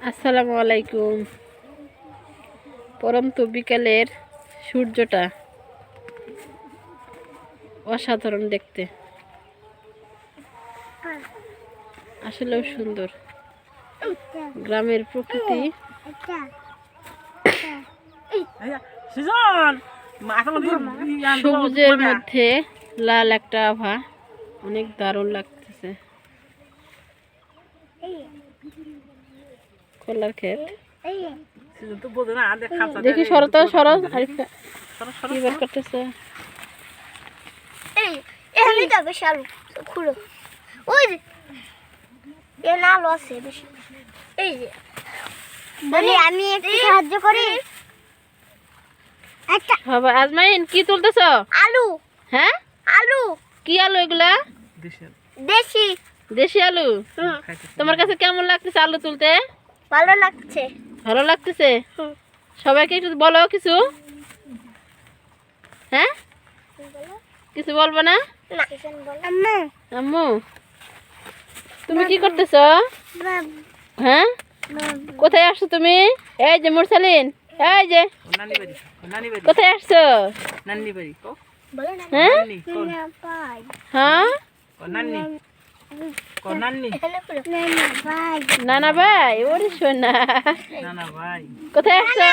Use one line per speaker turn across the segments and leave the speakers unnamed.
আসসালামু আলাইকুম। পরন্ত বিকালের সূর্যটা অসাধারণ দেখতে, আসলেও সুন্দর। গ্রামের প্রকৃতি সবুজের মধ্যে লাল একটা আভা, অনেক দারুণ লাগতেছে। কলার ক্ষেত দেখি শরৎ শরৎ কি বের করতেছে।
আমি একটু সাহায্য করি।
আজমাইন কি তুলতেছ?
আলু।
হ্যাঁ,
আলু।
কি আলু এগুলা?
দেশি।
দেশি আলু। তোমার কাছে কেমন লাগতেছে আলু তুলতে?
ভালো লাগছে।
ভালো লাগতেছে। সবাইকে একটু বলো কিছু। হ্যাঁ, কিছু বলবো না?
আম্মু।
আম্মু, তুমি কি করতেছ? হ্যাঁ, কোথায় আসছো তুমি? এই যে মুরসালিন, এই যে কোথায় আসছো? হ্যাঁ হ্যাঁ, নানা ভাই, ওরে শোনা, কোথায় আসছো?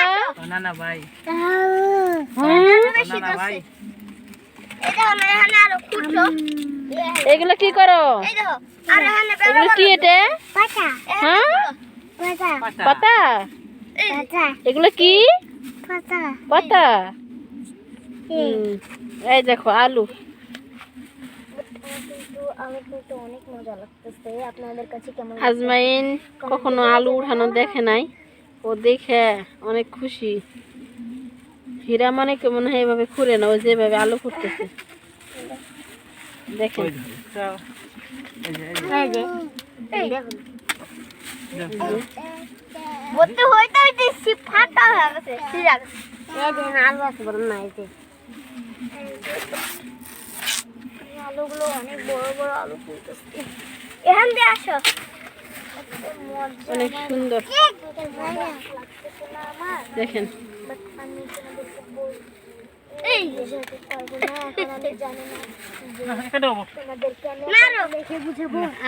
এগুলো কি করো? এগুলো কি এটা? হ্যাঁ, পাতা। এগুলো কি পাতা? এই দেখো আলু।
অনেক মজা লাগতেছে। আপনাদের কাছে কেমন?
আজমাইন কখনো আলু উঠানো দেখে নাই, ও দেখে অনেক খুশি। হীরা মানে কেমন হয় এভাবে খুঁড়ে না, ও যেভাবে আলু খুঁড়তেছে দেখেন।
আলুগুলো অনেক বড় বড় আলু ফুলতেছে। এখান দিয়ে আসো।
অনেক সুন্দর দেখেন।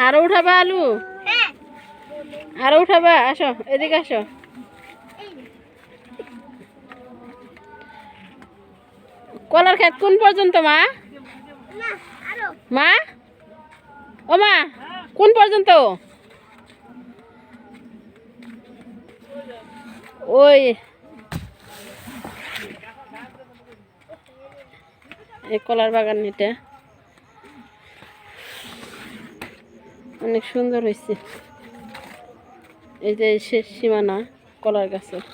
আরো উঠাবা আলু? আরো উঠাবা? আসো এদিকে আসো। কলার ক্ষেত কোন পর্যন্ত মা? মা, ও মা, কোন পর্যন্ত? ওই এই কলার বাগান, এটা অনেক সুন্দর হয়েছে। এই যে শেষ সীমানা কলার গাছের।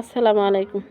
আসসালামু আলাইকুম।